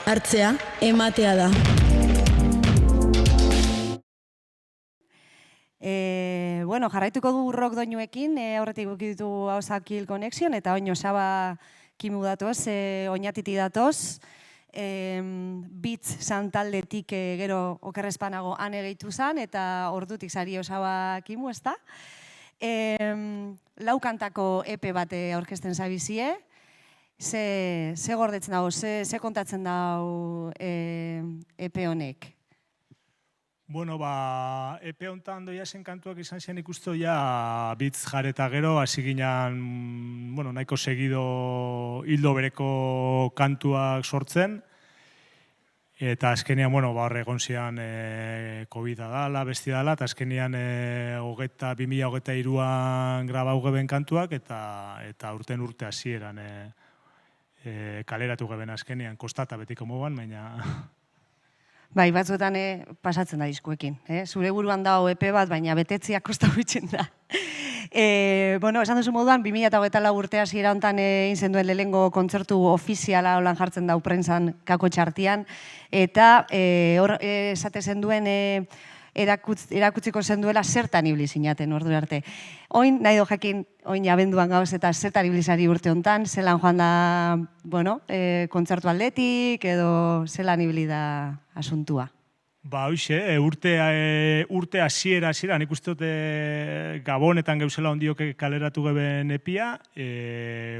Hartzea, ematea da. Bueno, jarraituko du rock doinuekin, aurretik bukitu Hausakil Connection, eta oin Osaba Kimu datoz, oinatiti datoz. Bitz santaldetik gero okerrezpanago ane gehitu zan, eta ordutik zari Osaba Kimu, ez da? Lau kantako EP bat aurkezten zabizie. Ze gordetzen dago, ze kontatzen dago EP honek? Bueno, epe honetan doia zen kantuak izan zen ikustu ja bitz jareta gero, hasi ginen, bueno, nahiko segido hildo bereko kantuak sortzen. Eta azkenean, bueno, horre egon zian COVID-a dala, besti dala, eta azkenean 2023an grabau geben kantuak, eta urte hasieran kaleratu geben azkenean, kostata betiko moguan, baina... Bai, batzuetan pasatzen da diskuekin. Zure buruan dago epe bat, baina betetziak kosta bitzen da. Bueno, esan duzu moduan, 2024 urte hasiera honetan egin zen duen lehengo kontzertu ofiziala holan jartzen dau prentsan kako txartian, eta hor esate zen duen erakutziko zen duela zertan ibili zinaten ordu arte. Oin, nahi do jakin, oin abenduan gauz eta zertan ibilizari urte honetan, zelan joan da, bueno, kontzertu aldetik edo zelan ibili da asuntua? Hoxe, urte hasiera, nik uste dut Gabonetan geuzela ondiok kaleratu geben epia,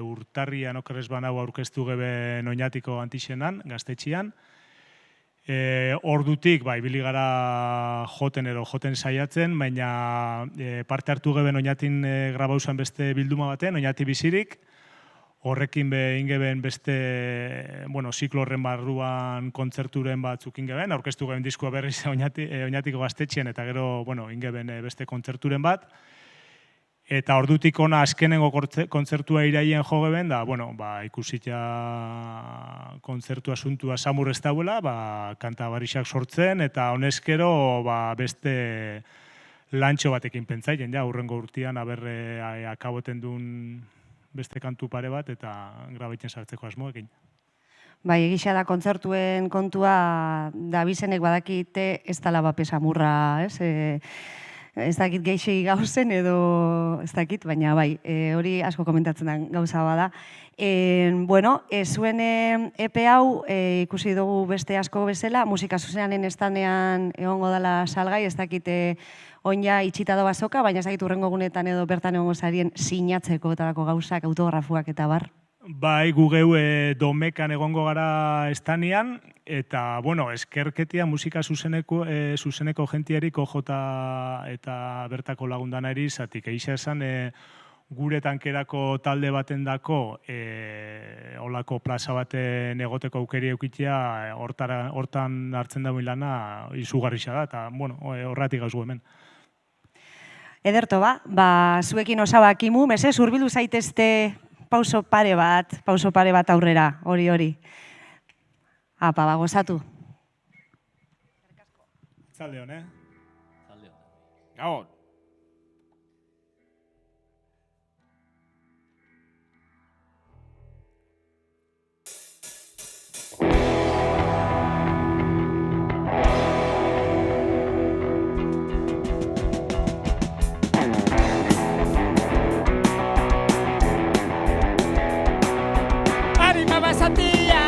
urtarrian okerrez banau aurkeztu geben oinatiko antixenan, gaztetxian. Ordutik, ibili gara joten saiatzen, baina parte hartu geben oinatin grabauzan beste bilduma baten, oinati bizirik. Horrekin ingeben beste, ziklo horren barruan kontzerturen batzuk ingeben, aurkeztu geben diskua berriz oinatiko gaztetxien, eta gero, ingeben beste kontzerturen bat. Eta ordutik ona azkenengo kontzertua iraien jo geben, da, ikusita kontzertu asuntua samur ez dauela, kanta barixak sortzen, eta honezkero beste lantxo batekin pentsaien, hurrengo urtean, aberre akaboten duen beste kantu pare bat, eta grabaiten sartzeko asmoekin. Bai, egisa da kontzertuen kontua, da bizenek badakite ez dala bapesamurra, ez? Ez dakit geixi gauzen edo ez dakit, baina bai, hori asko komentatzen den gauza bada. Bueno, zuen EP hau ikusi dugu beste asko bezala, musika zuzenanen estanean egongo dela salgai, ez dakit oina itxita da bazoka, baina ez dakit urrengo gunetan edo bertan egongo zarien sinatzeko eta gauzak, autografuak eta bar. Bai, gu geu domekan egongo gara estanean, eta, eskerketia musika zuzeneko jentiarik ojota eta bertako lagundanari, zatik eixa esan gure tankerako talde baten dako olako plaza baten egoteko aukeri eukitea hortan hartzen dagoen lana izugarrixa da, eta, horratik gauz hemen. Ederto zuekin Osaba Kimu, mesez, hurbildu zaitezte pauso pare bat aurrera, hori. Apa, gozatu. Zalde hon, Zalde hon. Gabon. Yeah.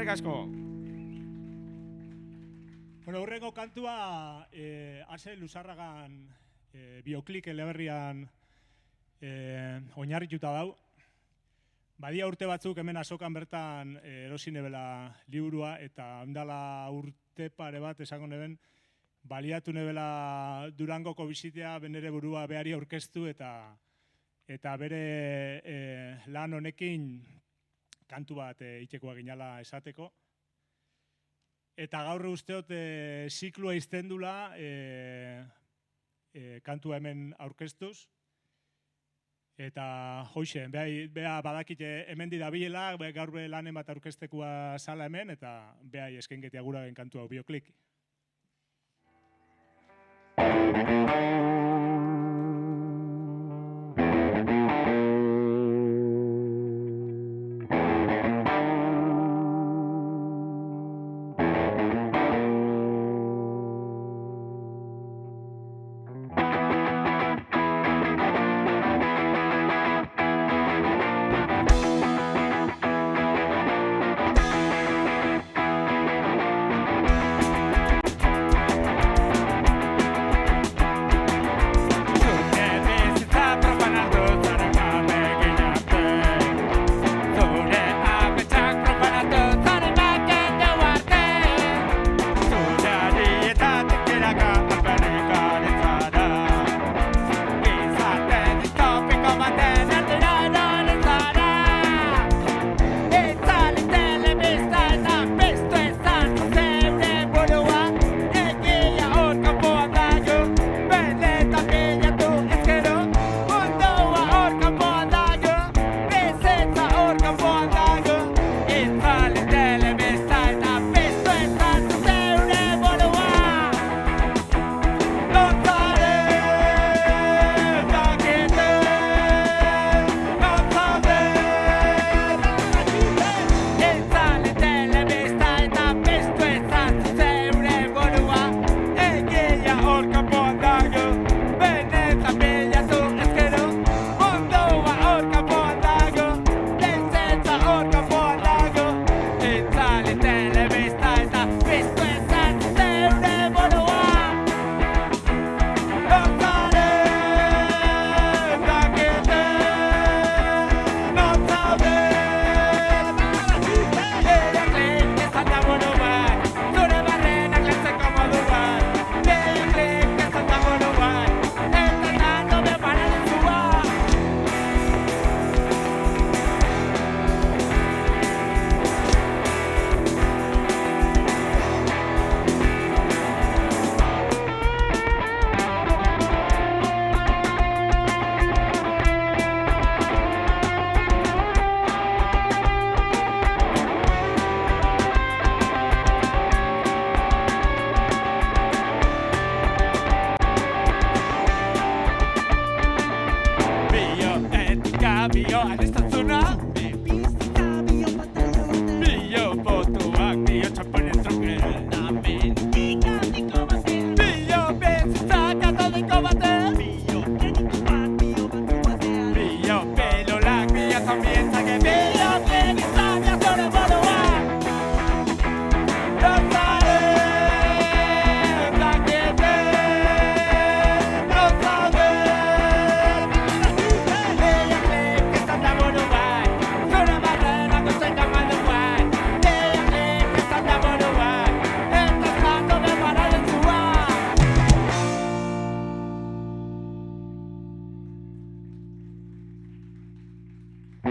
Eskerrik asko. Bueno, hurrengo kantua Ase Luzarragan bioklik eleberrian oinarrituta dau. Badia urte batzuk hemen azokan bertan erosi nebela liburua eta ondala urte pare bat esango neben baliatu nebela Durangoko bizitea benere burua behari aurkeztu eta bere lan honekin kantu bat itxekoa ginala esateko. Eta gaur usteot ziklua izten dula kantua hemen aurkeztuz. Eta hoxe, beha badakite hemen didabilela, gaur be lanen bat aurkeztekoa sala hemen, eta behai eskengetia guragen kantua bioklik.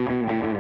Thank you.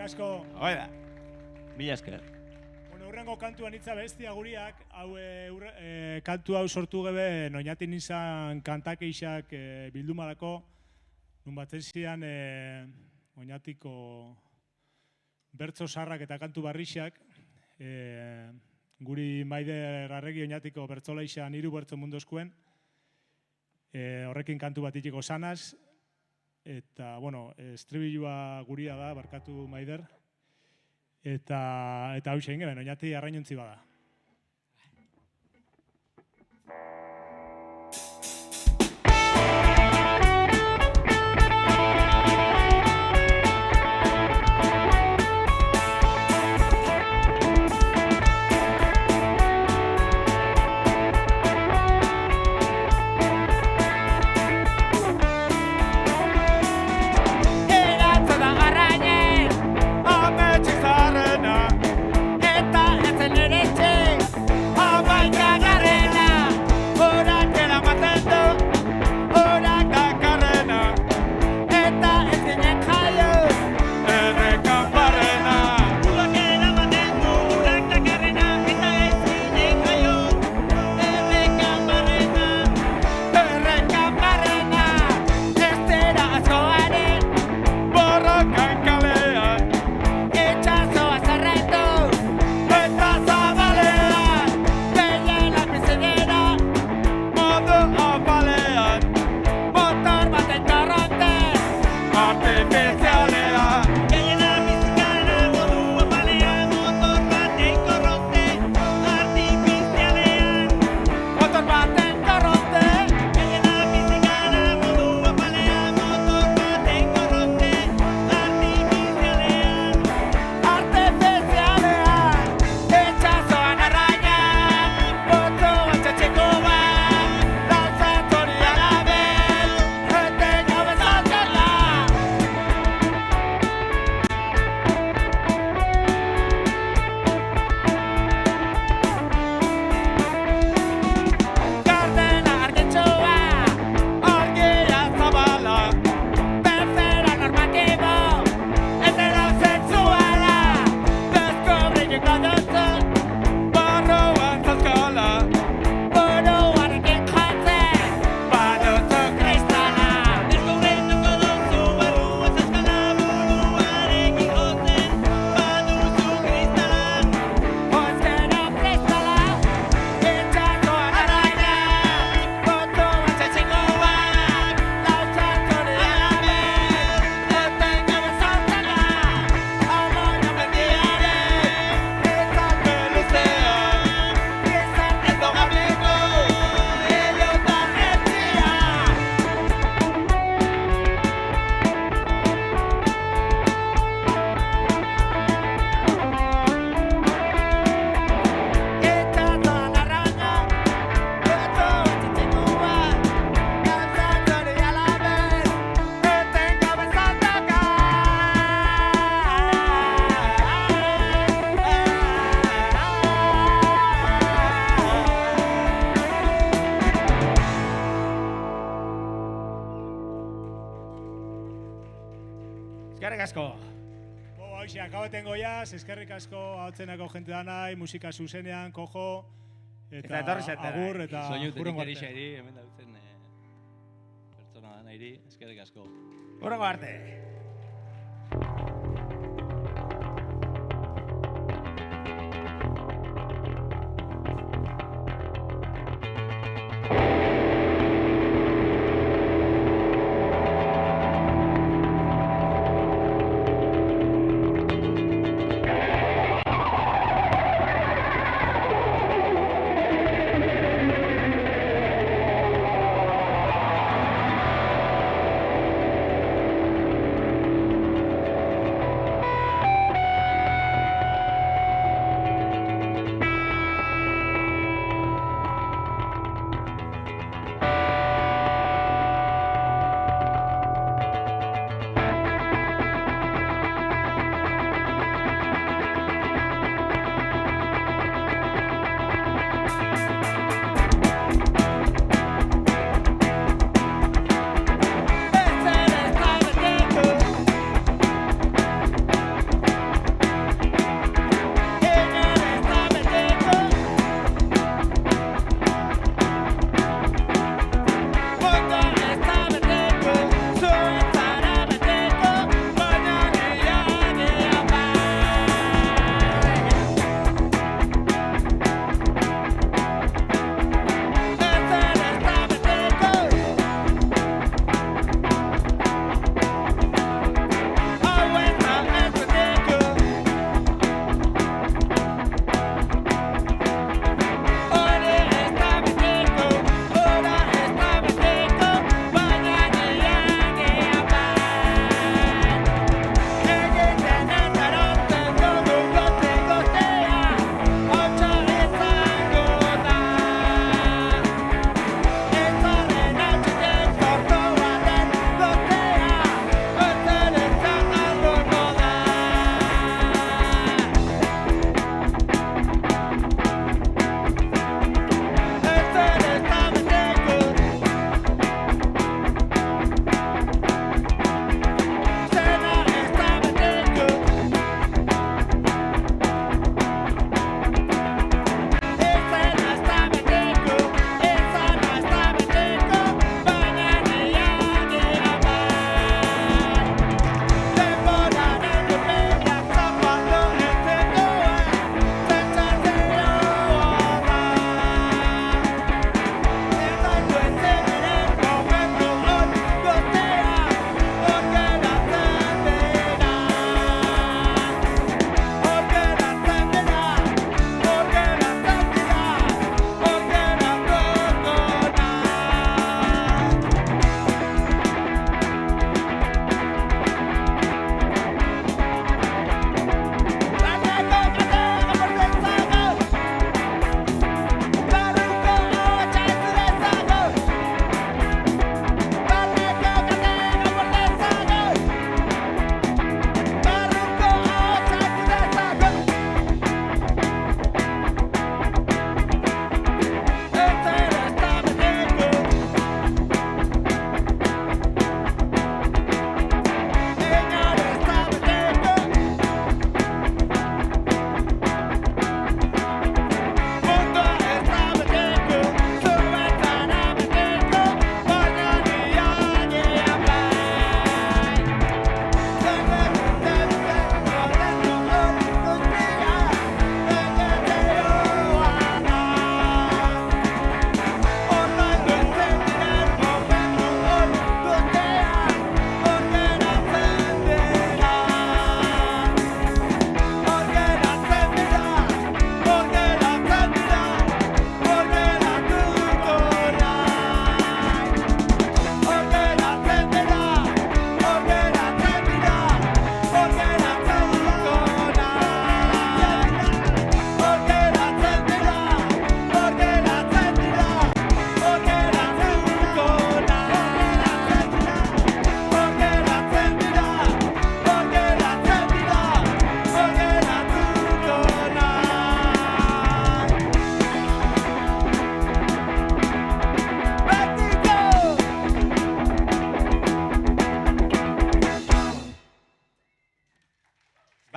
asko. Hoi da. Mila esker. Bueno, urrengo kantuan hitza bestia guriak, kantu hau sortu gebe, noinatin izan kantakeixak bildumarako, nun batzen zian oinatiko bertso sarrak eta kantu barrixak, guri Maider Arregi oinatiko bertzolaixan 3 bertso mundozkuen, horrekin kantu bat itiko sanaz, eta, bueno, estribilua guria da, barkatu Maider, eta hau zein geben, oinati arrainontzi bada. Eskerrik asko. Hoxe, akabaten goiaz, eskerrik asko hautzenako jente danai, musika zuzenean, kojo, eta agur, eta Soinutetik erixairi, hemen dautzen pertsona danairi, eskerrik asko. Hurrengo arte.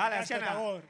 Vale, azkena.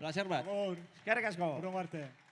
Placer bat. Agur. Eskerrik asko. Hurrengo arte.